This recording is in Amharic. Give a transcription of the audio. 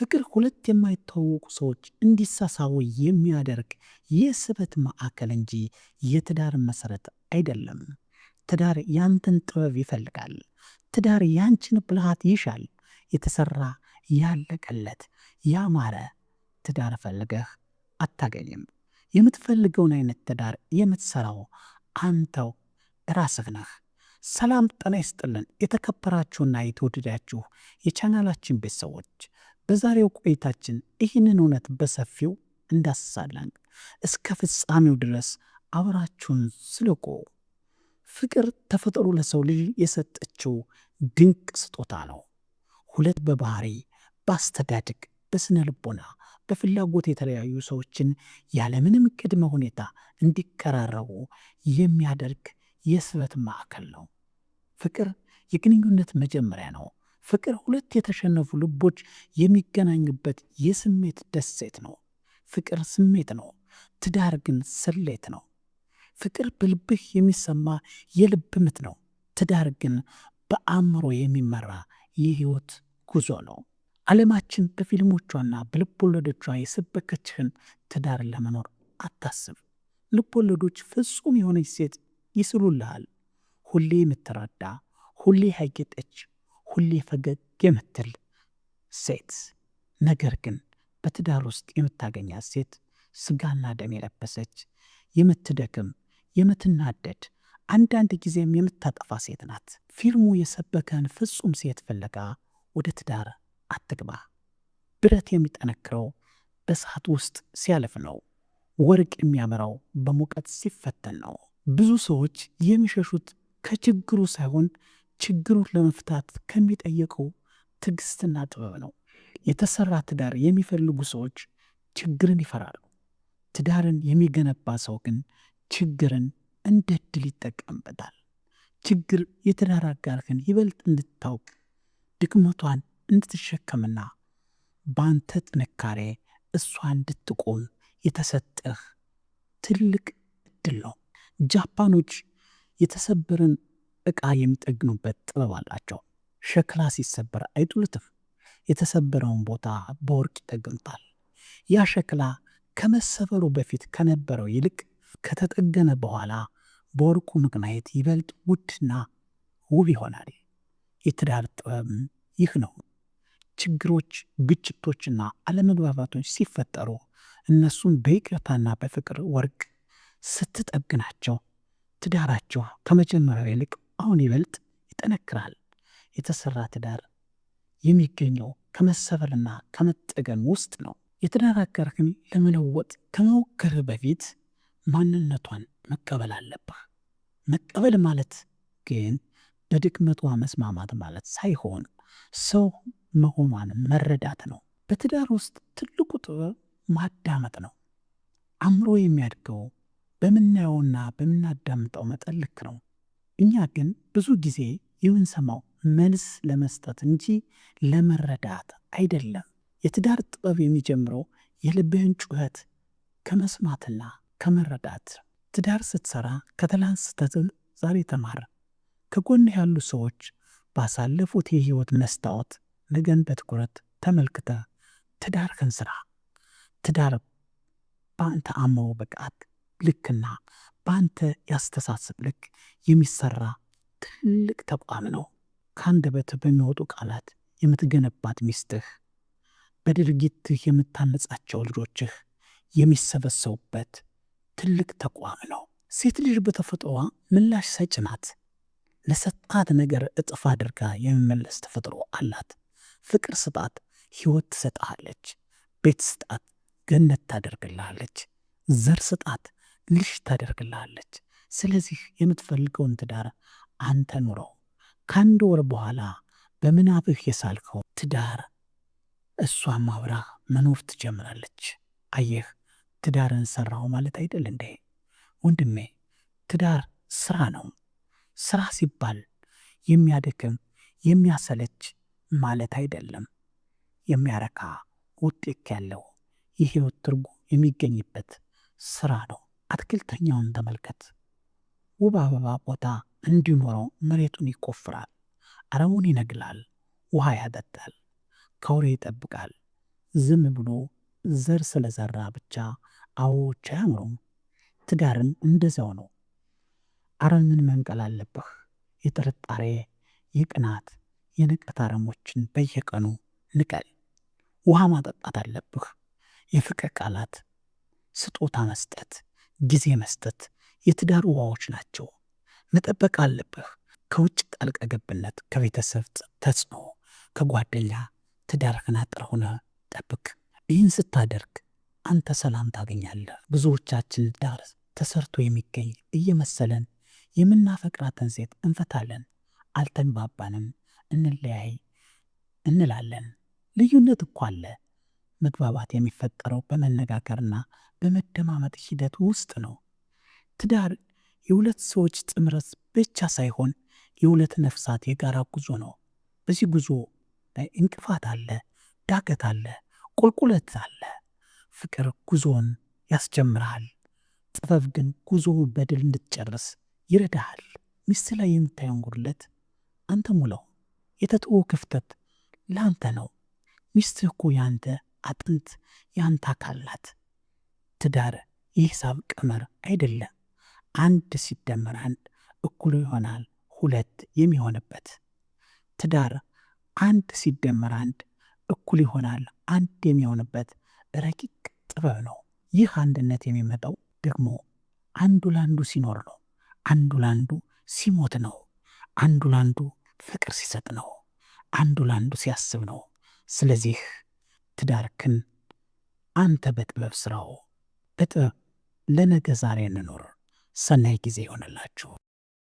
ፍቅር ሁለት የማይተዋወቁ ሰዎች እንዲሳሳቡ የሚያደርግ የስበት ማዕከል እንጂ የትዳር መሰረት አይደለም። ትዳር ያንተን ጥበብ ይፈልጋል። ትዳር ያንቺን ብልሃት ይሻል። የተሰራ ያለቀለት ያማረ ትዳር ፈልገህ አታገኝም። የምትፈልገውን አይነት ትዳር የምትሰራው አንተው ራስህ ነህ። ሰላም ጤና ይስጥልን። የተከበራችሁና የተወደዳችሁ የቻናላችን ቤተሰቦች በዛሬው ቆይታችን ይህንን እውነት በሰፊው እንዳስሳለን። እስከ ፍጻሜው ድረስ አብራችሁን ዝለቁ። ፍቅር ተፈጥሮ ለሰው ልጅ የሰጠችው ድንቅ ስጦታ ነው። ሁለት በባህሪ በአስተዳደግ በስነ ልቦና በፍላጎት የተለያዩ ሰዎችን ያለምንም ቅድመ ሁኔታ እንዲቀራረቡ የሚያደርግ የስበት ማዕከል ነው። ፍቅር የግንኙነት መጀመሪያ ነው። ፍቅር ሁለት የተሸነፉ ልቦች የሚገናኙበት የስሜት ደሴት ነው። ፍቅር ስሜት ነው፣ ትዳር ግን ስሌት ነው። ፍቅር በልብህ የሚሰማ የልብ ምት ነው። ትዳር ግን በአእምሮ የሚመራ የህይወት ጉዞ ነው። ዓለማችን በፊልሞቿና በልብ ወለዶቿ የሰበከችህን ትዳር ለመኖር አታስብ። ልብ ወለዶች ፍጹም የሆነች ሴት ይስሉልሃል። ሁሌ የምትረዳ፣ ሁሌ ያጌጠች፣ ሁሌ ፈገግ የምትል ሴት። ነገር ግን በትዳር ውስጥ የምታገኛት ሴት ስጋና ደም የለበሰች፣ የምትደክም፣ የምትናደድ፣ አንዳንድ ጊዜም የምታጠፋ ሴት ናት። ፊልሙ የሰበከን ፍጹም ሴት ፍለጋ ወደ ትዳር አትግባ። ብረት የሚጠነክረው በእሳት ውስጥ ሲያልፍ ነው። ወርቅ የሚያምረው በሙቀት ሲፈተን ነው። ብዙ ሰዎች የሚሸሹት ከችግሩ ሳይሆን ችግሩን ለመፍታት ከሚጠየቀው ትዕግስትና ጥበብ ነው። የተሰራ ትዳር የሚፈልጉ ሰዎች ችግርን ይፈራሉ። ትዳርን የሚገነባ ሰው ግን ችግርን እንደ ዕድል ይጠቀምበታል። ችግር የትዳር አጋርህን ይበልጥ እንድታውቅ፣ ድክመቷን እንድትሸከምና በአንተ ጥንካሬ እሷ እንድትቆም የተሰጠህ ትልቅ እድል ነው። ጃፓኖች የተሰበረን ዕቃ የሚጠግኑበት ጥበብ አላቸው። ሸክላ ሲሰበር አይጡልትም። የተሰበረውን ቦታ በወርቅ ይጠግኑታል። ያ ሸክላ ከመሰበሩ በፊት ከነበረው ይልቅ ከተጠገነ በኋላ በወርቁ ምክንያት ይበልጥ ውድና ውብ ይሆናል። የትዳር ጥበብ ይህ ነው። ችግሮች፣ ግጭቶችና አለመግባባቶች ሲፈጠሩ እነሱን በይቅርታና በፍቅር ወርቅ ስትጠግናቸው ትዳራቸው ከመጀመሪያው ይልቅ አሁን ይበልጥ ይጠነክራል። የተሰራ ትዳር የሚገኘው ከመሰበርና ከመጠገን ውስጥ ነው። የትዳር አጋርህን ለመለወጥ ከመሞከርህ በፊት ማንነቷን መቀበል አለብህ። መቀበል ማለት ግን በድክመቷ መስማማት ማለት ሳይሆን ሰው መሆኗን መረዳት ነው። በትዳር ውስጥ ትልቁ ጥበብ ማዳመጥ ነው። አእምሮ የሚያድገው በምናየውና በምናዳምጠው መጠን ልክ ነው። እኛ ግን ብዙ ጊዜ የምንሰማው መልስ ለመስጠት እንጂ ለመረዳት አይደለም። የትዳር ጥበብ የሚጀምረው የልብህን ጩኸት ከመስማትና ከመረዳት። ትዳር ስትሰራ ከትላንት ስህተት ዛሬ ተማር። ከጎንህ ያሉ ሰዎች ባሳለፉት የህይወት መስታወት ነገን በትኩረት ተመልክተ ትዳርህን ስራ። ትዳር በአንተ አእምሮ ብቃት ልክና በአንተ ያስተሳሰብ ልክ የሚሰራ ትልቅ ተቋም ነው። ከአንደበት በሚወጡ ቃላት የምትገነባት ሚስትህ፣ በድርጊትህ የምታነጻቸው ልጆችህ የሚሰበሰቡበት ትልቅ ተቋም ነው። ሴት ልጅ በተፈጥሮዋ ምላሽ ሰጪ ናት። ለሰጣት ነገር እጥፍ አድርጋ የሚመለስ ተፈጥሮ አላት። ፍቅር ስጣት፣ ህይወት ትሰጥሃለች። ቤት ስጣት፣ ገነት ታደርግልሃለች። ዘር ስጣት፣ ልጅ ታደርግልሃለች። ስለዚህ የምትፈልገውን ትዳር አንተ ኑረው። ከአንድ ወር በኋላ በምናብህ የሳልከው ትዳር እሷም አብራ መኖር ትጀምራለች። አየህ፣ ትዳርን ሰራው ማለት አይደል እንዴ ወንድሜ? ትዳር ስራ ነው። ስራ ሲባል የሚያደክም የሚያሰለች ማለት አይደለም። የሚያረካ ውጤት ያለው የህይወት ትርጉም የሚገኝበት ስራ ነው። አትክልተኛውን ተመልከት። ውብ አበባ ቦታ እንዲኖረው መሬቱን ይቆፍራል፣ አረሙን ይነግላል፣ ውሃ ያጠጣል፣ ከውሬ ይጠብቃል፣ ዝም ብሎ ዘር ስለዘራ ብቻ አበቦች አያምሩም። ትዳርም እንደዚያው ነው። አረምን መንቀል አለብህ። የጥርጣሬ፣ የቅናት፣ የንቀት አረሞችን በየቀኑ ንቀል። ውሃ ማጠጣት አለብህ። የፍቅር ቃላት፣ ስጦታ መስጠት፣ ጊዜ መስጠት የትዳር ውሃዎች ናቸው። መጠበቅ አለብህ። ከውጭ ጣልቃ ገብነት፣ ከቤተሰብ ተጽዕኖ፣ ከጓደኛ ትዳርህን አጥር ሆነህ ጠብቅ። ይህን ስታደርግ አንተ ሰላም ታገኛለህ። ብዙዎቻችን ትዳር ተሰርቶ የሚገኝ እየመሰለን የምናፈቅራትን ሴት እንፈታለን። አልተግባባንም፣ እንለያይ እንላለን። ልዩነት እኮ አለ። መግባባት የሚፈጠረው በመነጋገርና በመደማመጥ ሂደት ውስጥ ነው። ትዳር የሁለት ሰዎች ጥምረት ብቻ ሳይሆን የሁለት ነፍሳት የጋራ ጉዞ ነው። በዚህ ጉዞ ላይ እንቅፋት አለ፣ ዳገት አለ፣ ቁልቁለት አለ። ፍቅር ጉዞን ያስጀምርሃል። ጥበብ ግን ጉዞ በድል እንድትጨርስ ይረዳሃል። ሚስት ላይ የምታየውን ጉድለት አንተ ሙላው። የተተወው ክፍተት ለአንተ ነው። ሚስትህ እኮ ያንተ አጥንት፣ ያንተ አካል ናት። ትዳር የሂሳብ ቀመር አይደለም። 1 ሲደመር 1 እኩል ይሆናል 2 የሚሆንበት። ትዳር 1 ሲደመር 1 እኩል ይሆናል 1 የሚሆንበት ረቂቅ ጥበብ ነው። ይህ አንድነት የሚመጣው ደግሞ አንዱ ለአንዱ ሲኖር ነው። አንዱ ለአንዱ ሲሞት ነው። አንዱ ለአንዱ ፍቅር ሲሰጥ ነው። አንዱ ለአንዱ ሲያስብ ነው። ስለዚህ ትዳርክን አንተ በጥበብ ስራው። በጥበብ ለነገ ዛሬ እንኖር። ሰናይ ጊዜ ይሆንላችሁ።